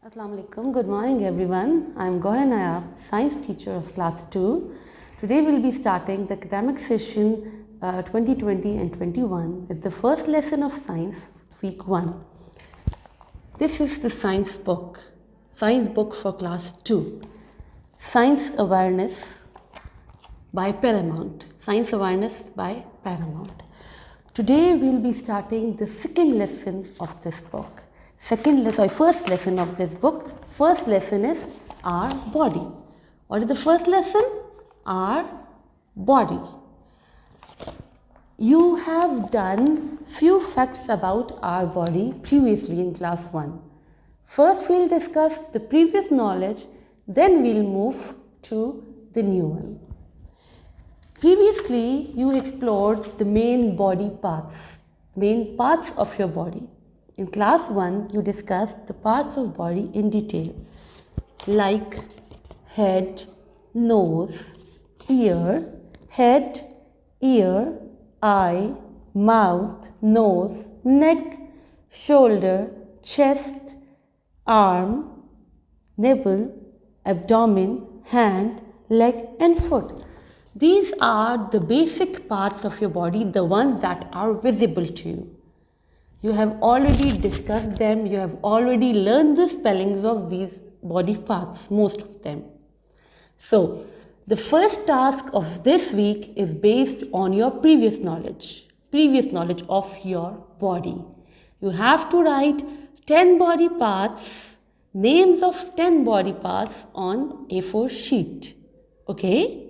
Assalamu alaikum. Good morning everyone. I am Gaura Nayab, science teacher of class 2. Today we will be starting the academic session 2020 and 21. It's the first lesson of science, week 1. This is the science book for class 2. Science Awareness by Paramount. Science Awareness by Paramount. Today we will be starting the second lesson of this book. First lesson of this book. First lesson is our body. What is the first lesson? Our body. You have done few facts about our body previously in class 1. First we will discuss the previous knowledge, then we will move to the new one. Previously you explored the main body parts, main parts of your body. In class 1, you discussed the parts of body in detail, like head, nose, ear, eye, mouth, nose, neck, shoulder, chest, arm, nipple, abdomen, hand, leg and foot. These are the basic parts of your body, the ones that are visible to you. You have already discussed them, you have already learned the spellings of these body parts, most of them. So, the first task of this week is based on your previous knowledge of your body. You have to write 10 body parts, names of 10 body parts on A4 sheet. Okay?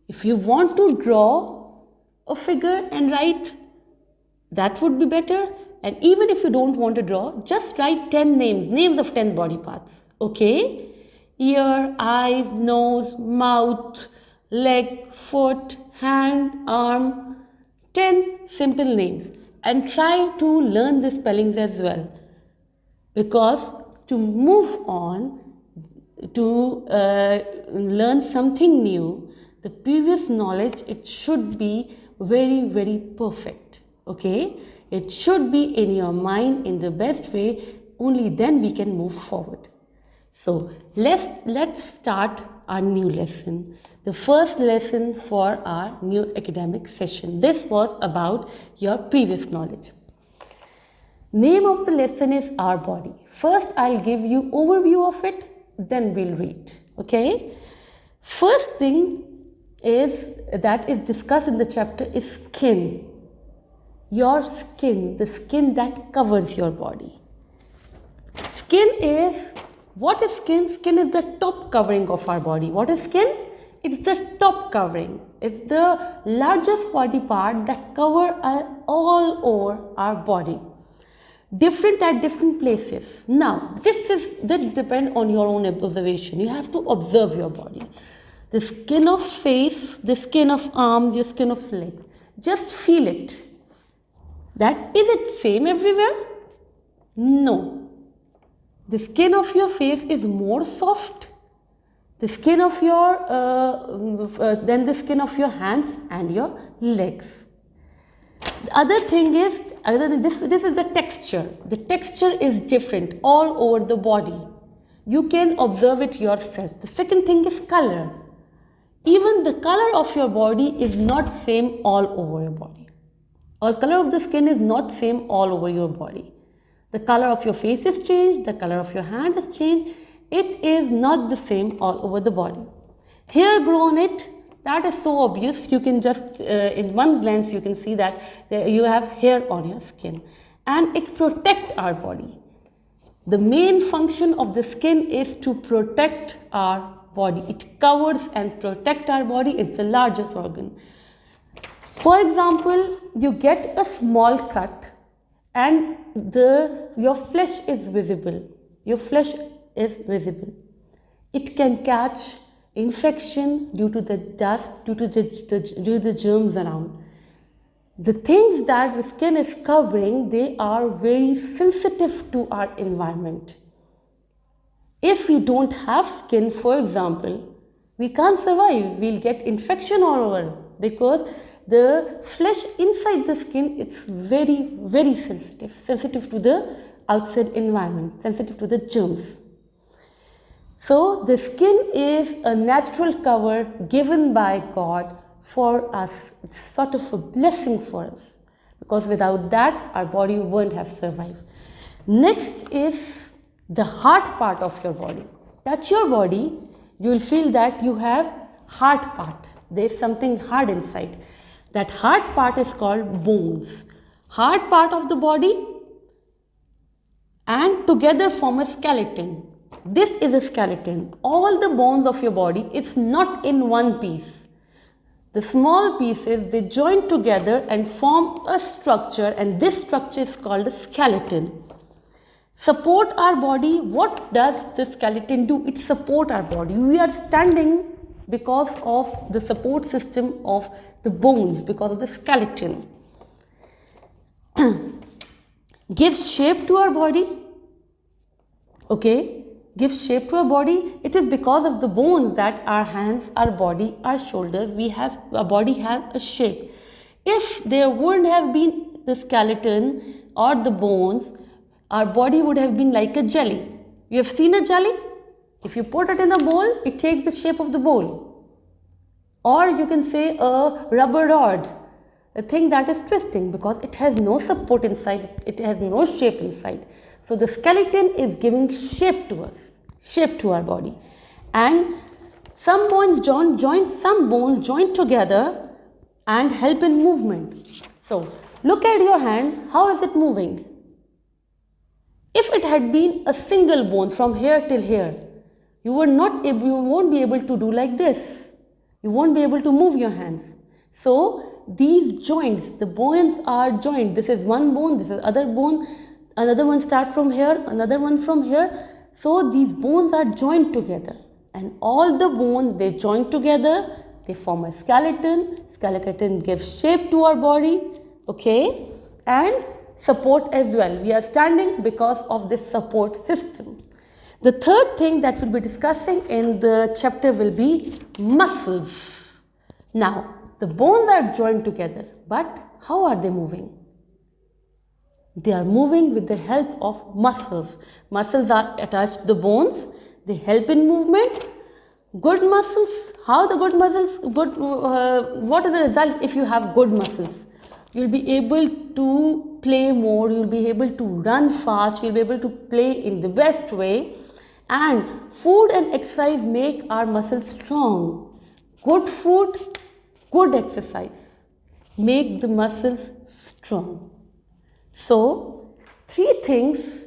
If you want to draw a figure and write, that would be better. And even if you don't want to draw, just write 10 names of 10 body parts. Okay? Ear, eyes, nose, mouth, leg, foot, hand, arm. 10 simple names. And try to learn the spellings as well. Because to move on, to learn something new, the previous knowledge, it should be very, very perfect. Okay? It should be in your mind in the best way, only then we can move forward. So, let's start our new lesson. The first lesson for our new academic session. This was about your previous knowledge. Name of the lesson is our body. First, I'll give you overview of it, then we'll read. Okay? First thing that is discussed in the chapter is skin. Your skin, the skin that covers your body. What is skin? Skin is the top covering of our body. What is skin? It's the top covering. It's the largest body part that covers all over our body. Different at different places. Now, that depends on your own observation. You have to observe your body. The skin of face, the skin of arms, your skin of leg. Just feel it. Is it same everywhere? No. The skin of your face is more soft. The skin of than the skin of your hands and your legs. The other thing is, other than this is the texture. The texture is different all over the body. You can observe it yourself. The second thing is color. Even the color of your body is not same all over your body. Or color of the skin is not same all over your body. The color of your face is changed, the color of your hand is changed. It is not the same all over the body. Hair grow on it, that is so obvious. You can just, in one glance, you can see that you have hair on your skin. And it protects our body. The main function of the skin is to protect our body. It covers and protects our body. It's the largest organ. For example, you get a small cut and your flesh is visible. Your flesh is visible. It can catch infection due to the dust, due to the germs around. The things that the skin is covering, they are very sensitive to our environment. If we don't have skin, for example, we can't survive. We'll get infection all over because the flesh inside the skin, it's very, very sensitive to the outside environment, sensitive to the germs. So the skin is a natural cover given by God for us. It's sort of a blessing for us, because without that our body won't have survived. Next is the heart part of your body. Touch your body, you will feel that you have heart part. There is something hard inside. That heart part is called bones. Heart part of the body and together form a skeleton. This is a skeleton. All the bones of your body is not in one piece. The small pieces, they join together and form a structure, and this structure is called a skeleton. Support our body. What does the skeleton do? It supports our body. We are standing because of the support system of the bones, because of the skeleton. Gives shape to our body. Okay, gives shape to our body. It is because of the bones that our hands, our body, our shoulders, our body has a shape. If there wouldn't have been the skeleton or the bones, our body would have been like a jelly. You have seen a jelly? If you put it in a bowl, it takes the shape of the bowl. Or you can say a rubber rod, a thing that is twisting, because it has no support inside, it has no shape inside. So the skeleton is giving shape to us, shape to our body. And some bones join together and help in movement. So look at your hand, how is it moving? If it had been a single bone from here till here, you won't be able to do like this. You won't be able to move your hands. So these joints, the bones are joined. This is one bone, this is other bone, another one starts from here, another one from here. So these bones are joined together, and all the bones, they join together, they form a skeleton. Skeleton gives shape to our body, okay, and support as well. We are standing because of this support system. The third thing that we'll be discussing in the chapter will be muscles. Now, the bones are joined together, but how are they moving? They are moving with the help of muscles. Muscles are attached to the bones. They help in movement. Good muscles. How the good muscles? What is the result if you have good muscles? You'll be able to play more. You'll be able to run fast. You'll be able to play in the best way. And food and exercise make our muscles strong. Good food, good exercise make the muscles strong. So, three things.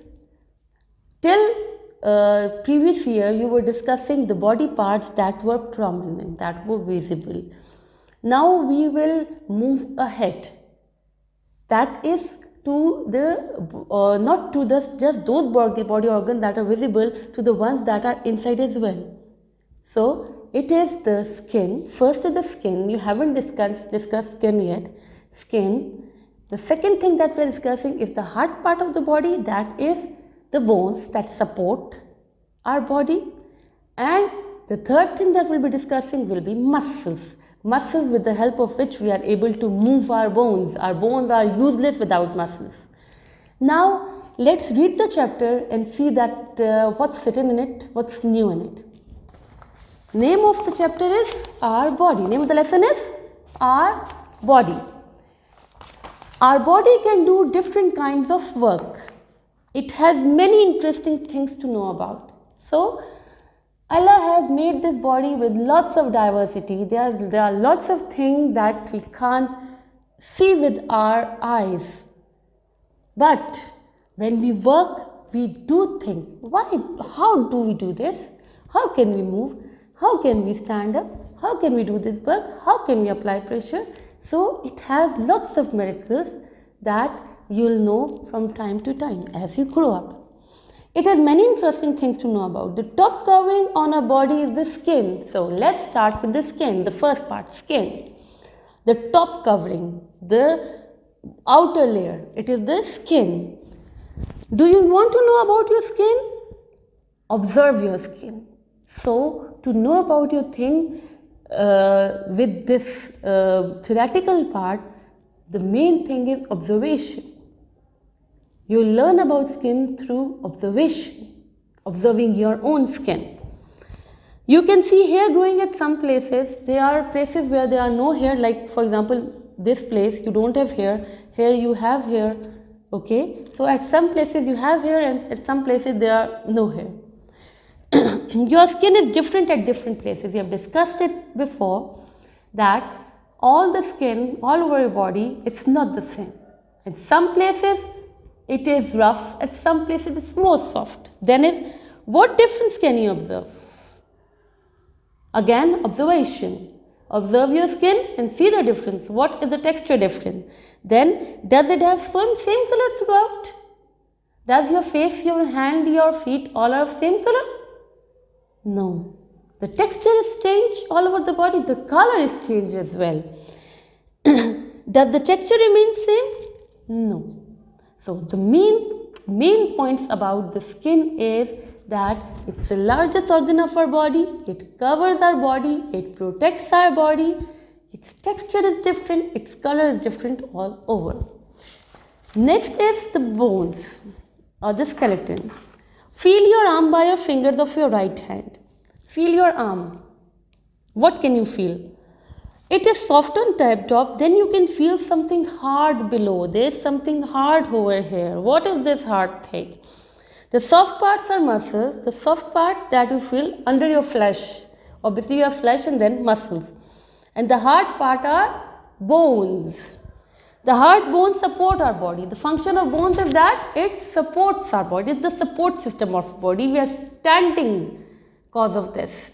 Till previous year, you were discussing the body parts that were prominent, that were visible. Now we will move ahead. That is to the not to just those body organs that are visible, to the ones that are inside as well. So it is the skin. First is the skin. You haven't discussed skin yet. Skin. The second thing that we are discussing is the heart part of the body, that is the bones that support our body. And the third thing that we'll be discussing will be muscles. Muscles with the help of which we are able to move our bones. Our bones are useless without muscles. Now, let's read the chapter and see that what's written in it, what's new in it. Name of the chapter is Our Body. Name of the lesson is Our Body. Our body can do different kinds of work. It has many interesting things to know about. So, Allah has made this body with lots of diversity. There are lots of things that we can't see with our eyes. But when we work, we do think, how do we do this? How can we move? How can we stand up? How can we do this work? How can we apply pressure? So it has lots of miracles that you'll know from time to time as you grow up. It has many interesting things to know about. The top covering on our body is the skin. So let's start with the skin, the first part, skin. The top covering, the outer layer, it is the skin. Do you want to know about your skin? Observe your skin. So to know about your thing with this theoretical part, the main thing is observation. You learn about skin through observation, observing your own skin. You can see hair growing at some places. There are places where there are no hair, like for example, this place you don't have hair, here you have hair, okay? So at some places you have hair and at some places there are no hair. Your skin is different at different places. We have discussed it before that all the skin all over your body, it's not the same. In some places it is rough, at some places it's more soft. Then is what difference can you observe? Again, observation. Observe your skin and see the difference. What is the texture different? Then, does it have same color throughout? Does your face, your hand, your feet all are of same color? No. The texture is changed all over the body. The color is changed as well. Does the texture remain same? No. So, the main points about the skin is that it's the largest organ of our body, it covers our body, it protects our body, its texture is different, its color is different all over. Next is the bones or the skeleton. Feel your arm by your fingers of your right hand. Feel your arm. What can you feel? It is soft on top, then you can feel something hard below. There is something hard over here. What is this hard thing? The soft parts are muscles, the soft part that you feel under your flesh. Obviously you have flesh and then muscles. And the hard part are bones. The hard bones support our body. The function of bones is that it supports our body. It's the support system of our body. We are standing because of this.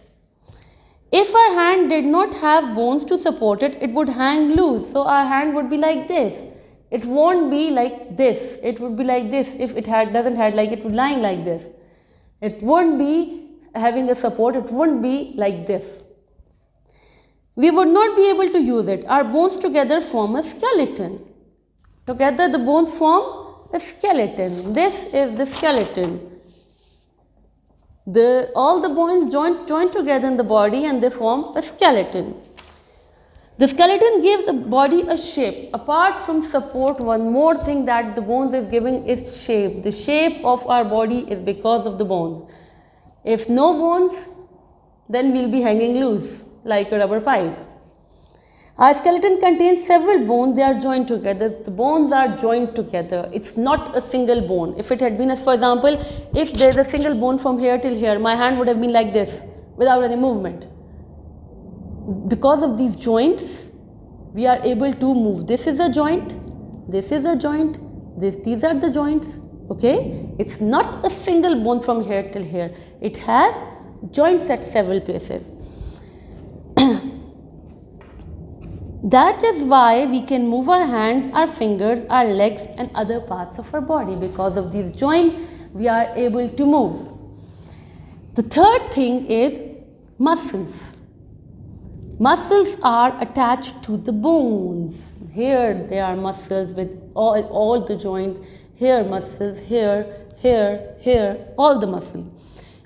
If our hand did not have bones to support it, it would hang loose. So our hand would be like this. It won't be like this. It would be like this. If it doesn't have like it would lying like this. It won't be having a support. It wouldn't be like this. We would not be able to use it. Our bones together form a skeleton. Together the bones form a skeleton. This is the skeleton. All the bones join together in the body and they form a skeleton. The skeleton gives the body a shape. Apart from support, one more thing that the bones is giving is shape. The shape of our body is because of the bones. If no bones, then we'll be hanging loose like a rubber pipe. Our skeleton contains several bones. They are joined together. The bones are joined together. It's not a single bone. If it had been, for example, if there's a single bone from here till here, my hand would have been like this without any movement. Because of these joints, we are able to move. This is a joint, this is a joint, these are the joints, okay? It's not a single bone from here till here. It has joints at several places. That is why we can move our hands, our fingers, our legs and other parts of our body. Because of these joints, we are able to move. The third thing is muscles. Muscles are attached to the bones. Here there are muscles with all the joints. Here muscles, here, all the muscles.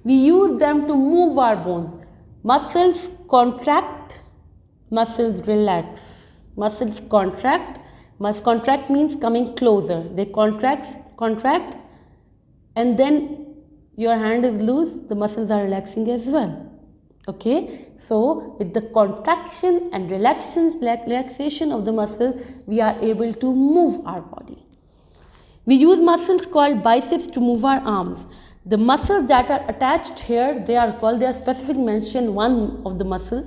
We use them to move our bones. Muscles contract, muscles relax. Muscles contract. Contract means coming closer. They contract and then your hand is loose, the muscles are relaxing as well. Okay, so with the contraction and relaxation of the muscle, we are able to move our body. We use muscles called biceps to move our arms. The muscles that are attached here, they are specific mention one of the muscles.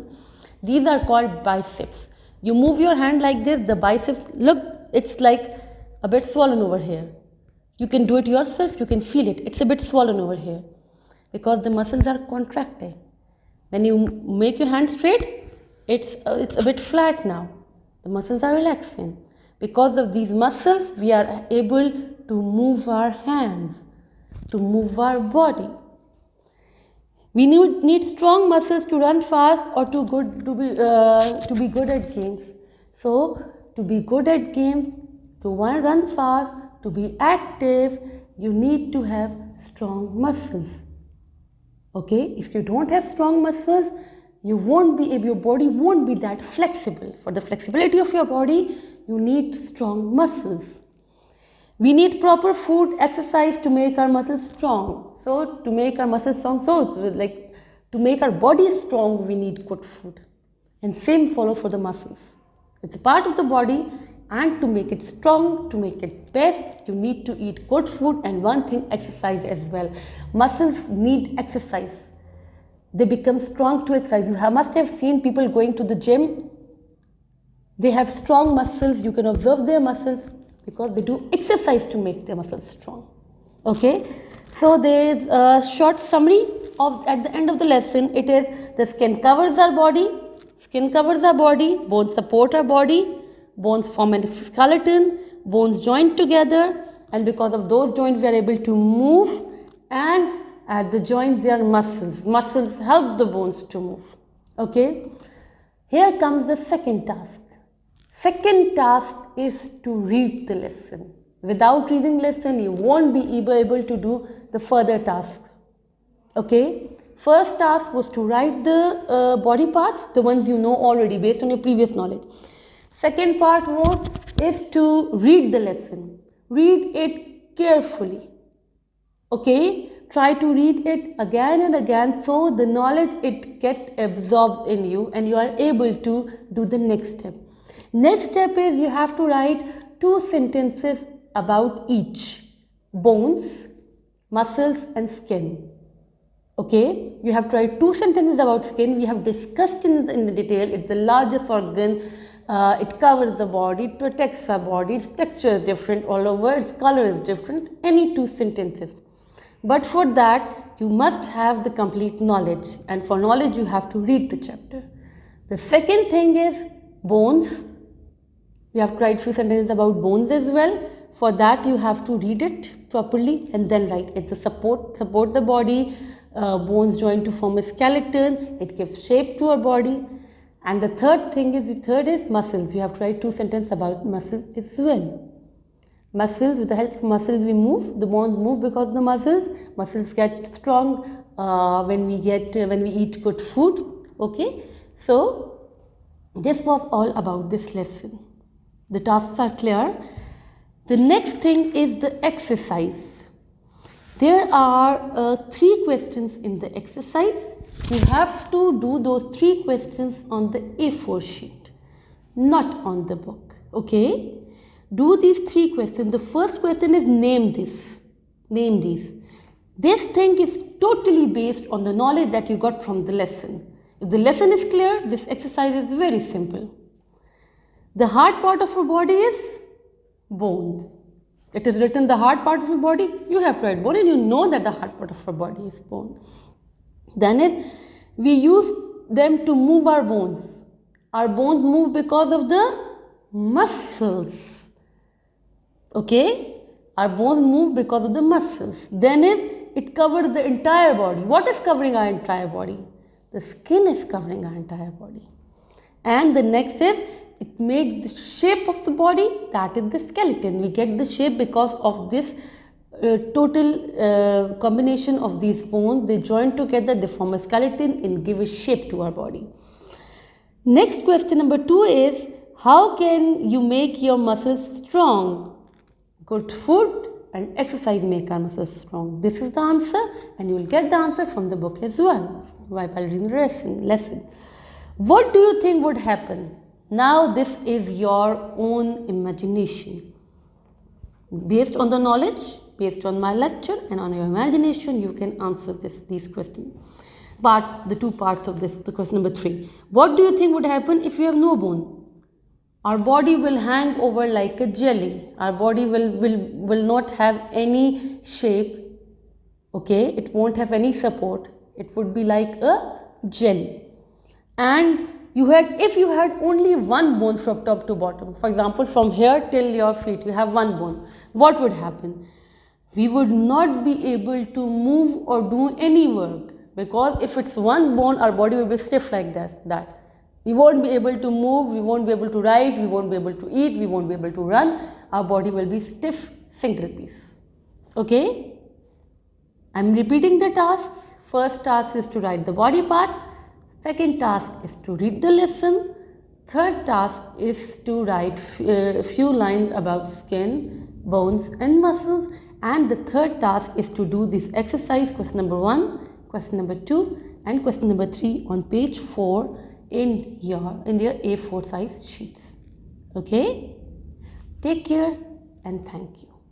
These are called biceps. You move your hand like this, the biceps, look, it's like a bit swollen over here. You can do it yourself, you can feel it. It's a bit swollen over here because the muscles are contracting. When you make your hand straight, it's a bit flat now. The muscles are relaxing. Because of these muscles, we are able to move our hands, to move our body. We need strong muscles to run fast or to be good at games. So, to be good at games, to run fast, to be active, you need to have strong muscles. Okay, if you don't have strong muscles, your body won't be that flexible. For the flexibility of your body, you need strong muscles. We need proper food, exercise to make our muscles strong. So to make our muscles strong, To make our body strong, we need good food. And same follows for the muscles. It's a part of the body, and to make it strong, to make it best, you need to eat good food, and one thing, exercise as well. Muscles need exercise. They become strong to exercise. You must have seen people going to the gym. They have strong muscles. You can observe their muscles because they do exercise to make their muscles strong. Okay, so there is a short summary of at the end of the lesson. It is the skin covers our body. Skin covers our body. Bones support our body. Bones form a skeleton. Bones join together, and because of those joints, we are able to move. And at the joints, there are muscles. Muscles help the bones to move. Okay. Here comes the second task. Second task is to read the lesson. Without reading lesson, you won't be able to do the further task. Okay. First task was to write the body parts, the ones you know already based on your previous knowledge. Second part is to read the lesson. Read it carefully. Okay. Try to read it again and again so the knowledge it get absorbed in you and you are able to do the next step. Next step is you have to write 2 sentences about each: bones, muscles and skin. Okay, you have to write 2 sentences about skin. We have discussed in the detail. It's the largest organ. It covers the body, it protects our body. Its texture is different all over. Its color is different. Any 2 sentences. But for that, you must have the complete knowledge. And for knowledge, you have to read the chapter. The second thing is bones. You have to write few sentences about bones as well. For that, you have to read it properly and then write. It's a support the body. Bones join to form a skeleton. It gives shape to our body. And the third is muscles. You have to write 2 sentences about muscles as well. Muscles, with the help of muscles, we move. The bones move because of the muscles. Muscles get strong when we eat good food. Okay, so this was all about this lesson. The tasks are clear. The next thing is the exercise. There are 3 questions in the exercise. You have to do those 3 questions on the A4 sheet, not on the book. Okay? Do these 3 questions. The first question is name this. Name these. This thing is totally based on the knowledge that you got from the lesson. If the lesson is clear, this exercise is very simple. The hard part of our body is bones. It is written the hard part of your body. You have to write bone and you know that the hard part of our body is bone. Then we use them to move our bones. Our bones move because of the muscles. Okay? Our bones move because of the muscles. Then it covers the entire body. What is covering our entire body? The skin is covering our entire body. And the next is it makes the shape of the body, that is the skeleton. We get the shape because of this total combination of these bones. They join together, they form a skeleton and give a shape to our body. Next question number 2 is, how can you make your muscles strong? Good food and exercise make our muscles strong. This is the answer, and you will get the answer from the book as well while reading the lesson. What do you think would happen? Now this is your own imagination. Based on the knowledge, based on my lecture and on your imagination, you can answer these questions. But the 2 parts of this, the question number 3. What do you think would happen if you have no bone? Our body will hang over like a jelly. Our body will not have any shape. Okay, it won't have any support. It would be like a jelly. And if you had only one bone from top to bottom, for example, from here till your feet, you have one bone, what would happen? We would not be able to move or do any work, because if it's one bone, our body will be stiff like that. We won't be able to move, we won't be able to write, we won't be able to eat, we won't be able to run. Our body will be stiff, single piece. Okay? I'm repeating the tasks. First task is to write the body parts. Second task is to read the lesson. Third task is to write a few lines about skin, bones and muscles. And the third task is to do this exercise, question number 1, question number 2 and question number 3 on page 4 in your A4 size sheets. Okay? Take care and thank you.